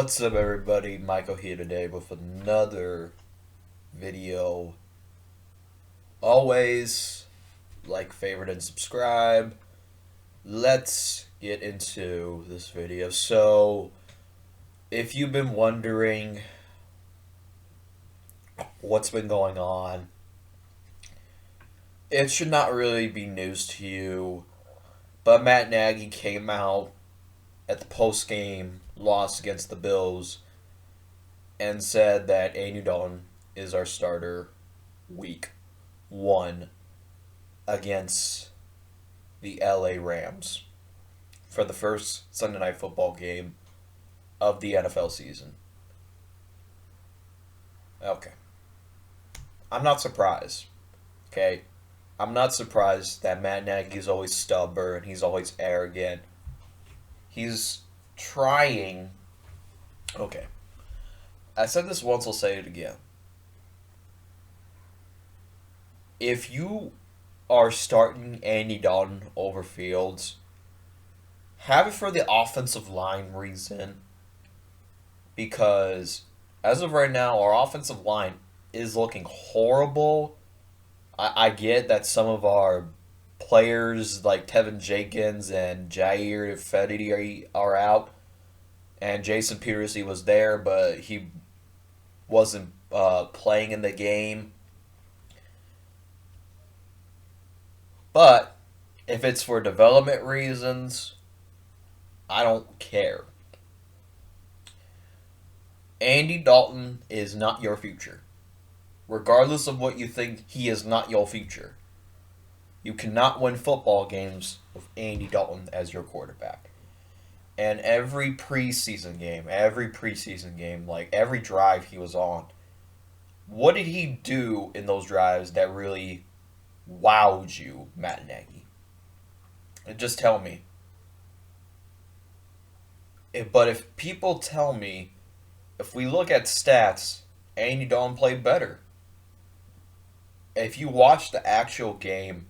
What's up, everybody? Michael here today with another video. Always like, favorite, and subscribe. Let's get into this video. So, if you've been wondering what's been going on, it should not really be news to you. But Matt Nagy came out at the post-game loss against the Bills and said that Andy Dalton is our starter week 1 against the LA Rams for the first Sunday Night Football game of the NFL season. Okay. I'm not surprised. Okay? I'm not surprised that Matt Nagy is always stubborn, he's always arrogant. He's trying. Okay. I said this once, I'll say it again. If you are starting Andy Dalton over Fields, have it for the offensive line reason. Because as of right now, our offensive line is looking horrible. I get that some of our players like Tevin Jenkins and Jair Fetty are out. And Jason Peters, he was there, but he wasn't playing in the game. But if it's for development reasons, I don't care. Andy Dalton is not your future. Regardless of what you think, he is not your future. You cannot win football games with Andy Dalton as your quarterback. And every preseason game, like every drive he was on, what did he do in those drives that really wowed you, Matt Nagy? And just tell me. But if people tell me, if we look at stats, Andy Dalton played better. If you watch the actual game,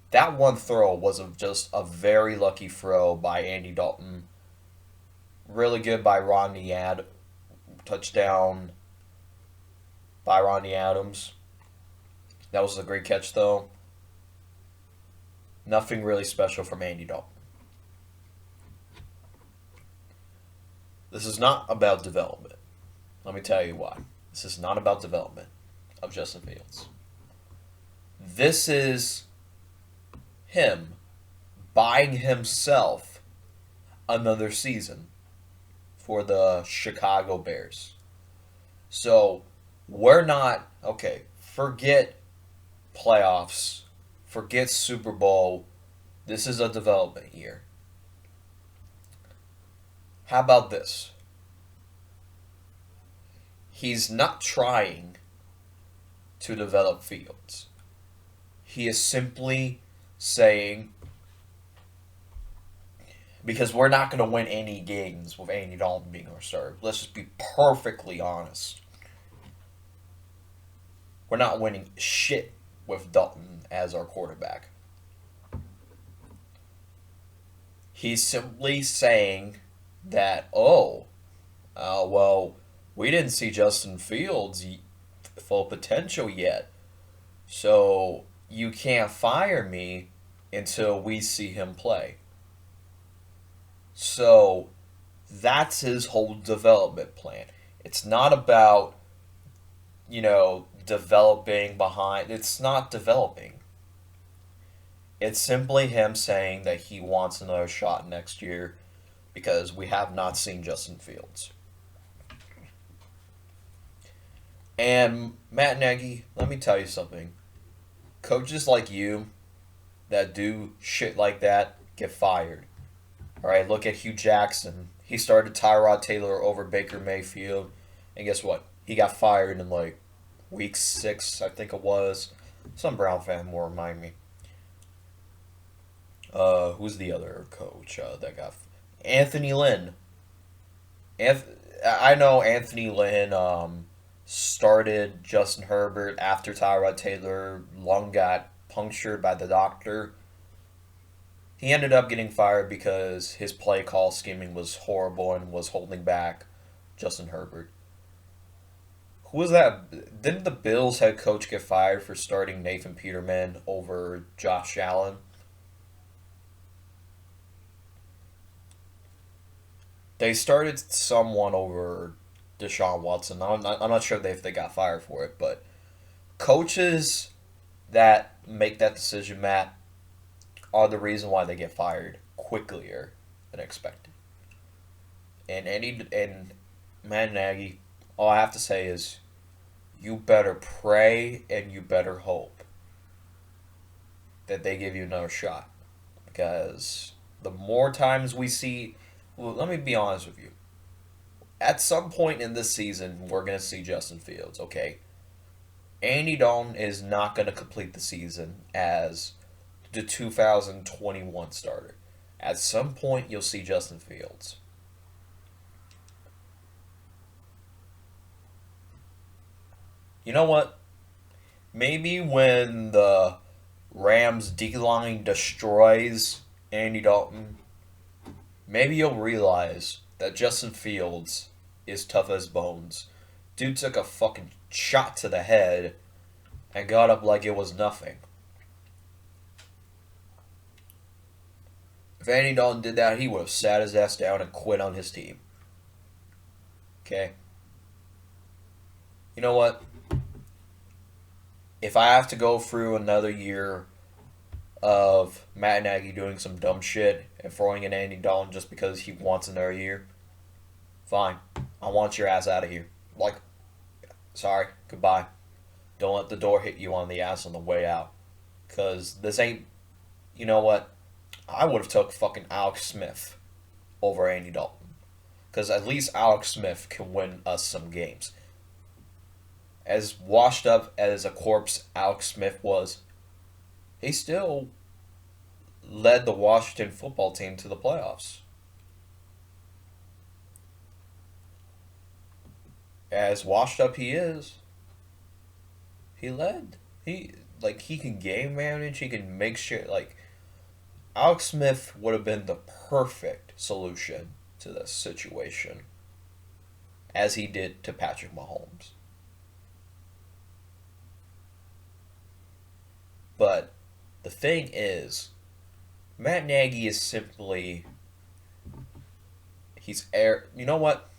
that one throw was just a very lucky throw by Andy Dalton. Really good by Rodney touchdown by Rodney Adams. That was a great catch, though. Nothing really special from Andy Dalton. This is not about development. Let me tell you why. This is not about development of Justin Fields. This is him buying himself another season for the Chicago Bears. So, we're not, okay, forget playoffs, forget Super Bowl. This is a development year. How about this? He's not trying to develop Fields. He is simply saying, because we're not going to win any games with Andy Dalton being our starter. Let's just be perfectly honest. We're not winning shit with Dalton as our quarterback. He's simply saying that, well, we didn't see Justin Fields' full potential yet. So you can't fire me until we see him play. So that's his whole development plan. It's not about, developing behind. It's not developing. It's simply him saying that he wants another shot next year because we have not seen Justin Fields. And Matt Nagy, let me tell you something. Coaches like you that do shit like that get fired. Alright, look at Hugh Jackson. He started Tyrod Taylor over Baker Mayfield. And guess what? He got fired in like week 6, I think it was. Some Brown fan will remind me. Who's the other coach that got... Anthony Lynn. I know Anthony Lynn started Justin Herbert after Tyrod Taylor lung got punctured by the doctor. He ended up getting fired because his play call scheming was horrible and was holding back Justin Herbert. Who was that? Didn't the Bills head coach get fired for starting Nathan Peterman over Josh Allen? They started someone over Deshaun Watson. I'm not sure if they got fired for it, but coaches that make that decision, Matt, are the reason why they get fired quicker than expected. And Matt Nagy, all I have to say is, you better pray and you better hope that they give you another shot, because the more times we see, well, let me be honest with you. At some point in this season, we're gonna see Justin Fields. Okay, Andy Dalton is not gonna complete the season as the 2021 starter. At some point, you'll see Justin Fields. You know what? Maybe when the Rams D line destroys Andy Dalton, maybe you'll realize that Justin Fields is tough as bones. Dude took a fucking shot to the head and got up like it was nothing. If Andy Dalton did that, he would have sat his ass down and quit on his team. Okay? You know what? If I have to go through another year of Matt Nagy doing some dumb shit and throwing in Andy Dalton just because he wants another year, fine. I want your ass out of here. Like, sorry, goodbye. Don't let the door hit you on the ass on the way out. Because this ain't, you know what? I would have took fucking Alex Smith over Andy Dalton. Because at least Alex Smith can win us some games. As washed up as a corpse Alex Smith was, he still led the Washington football team to the playoffs. As washed up he is, he led. He can game manage, he can make sure Alex Smith would have been the perfect solution to this situation, as he did to Patrick Mahomes. But the thing is, Matt Nagy is simply, you know what?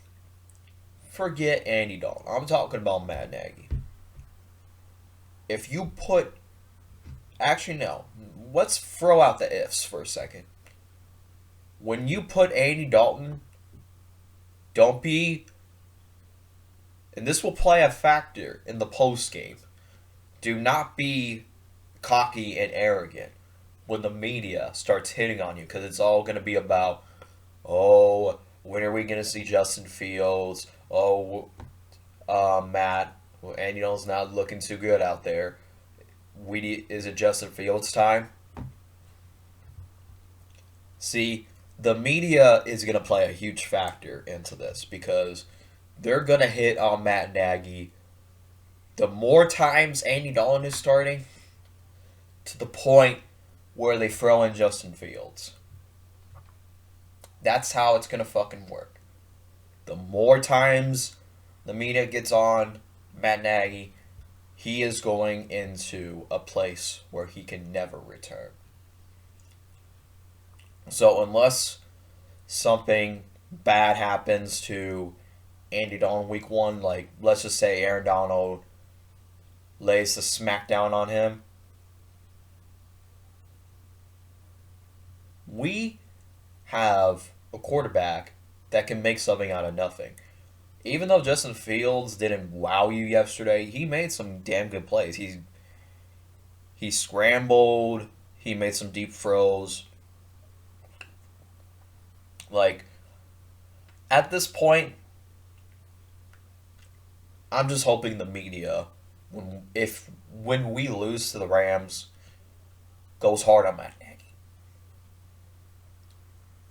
Forget Andy Dalton. I'm talking about Matt Nagy. If you put, actually no, let's throw out the ifs for a second. When you put Andy Dalton, don't be, and this will play a factor in the post game. Do not be cocky and arrogant when the media starts hitting on you, because it's all going to be about, oh, when are we going to see Justin Fields? Oh, Matt, and it's not looking too good out there. Is it Justin Fields' time? See, the media is going to play a huge factor into this, because they're going to hit on Matt Nagy the more times Andy Dalton is starting, to the point where they throw in Justin Fields. That's how it's going to fucking work. The more times the media gets on Matt Nagy, he is going into a place where he can never return. So unless something bad happens to Andy Dalton week one, like let's just say Aaron Donald lays the smackdown on him, we have a quarterback that can make something out of nothing. Even though Justin Fields didn't wow you yesterday, he made some damn good plays. He scrambled, he made some deep throws. Like, at this point, I'm just hoping the media, when we lose to the Rams, goes hard on Matt Nagy.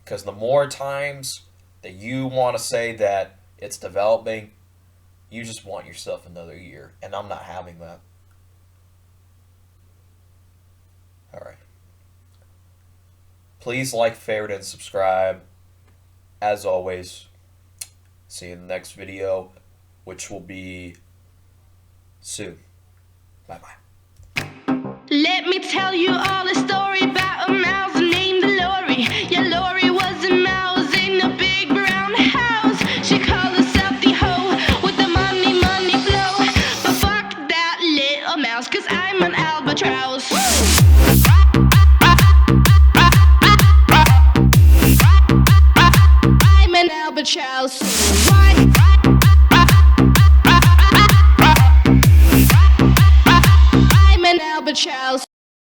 Because the more times that you want to say that it's developing, you just want yourself another year. And I'm not having that. Alright. Please like, favorite, and subscribe. As always, See you in the next video, which will be soon. Bye-bye. Let me tell you all a story about a mouse.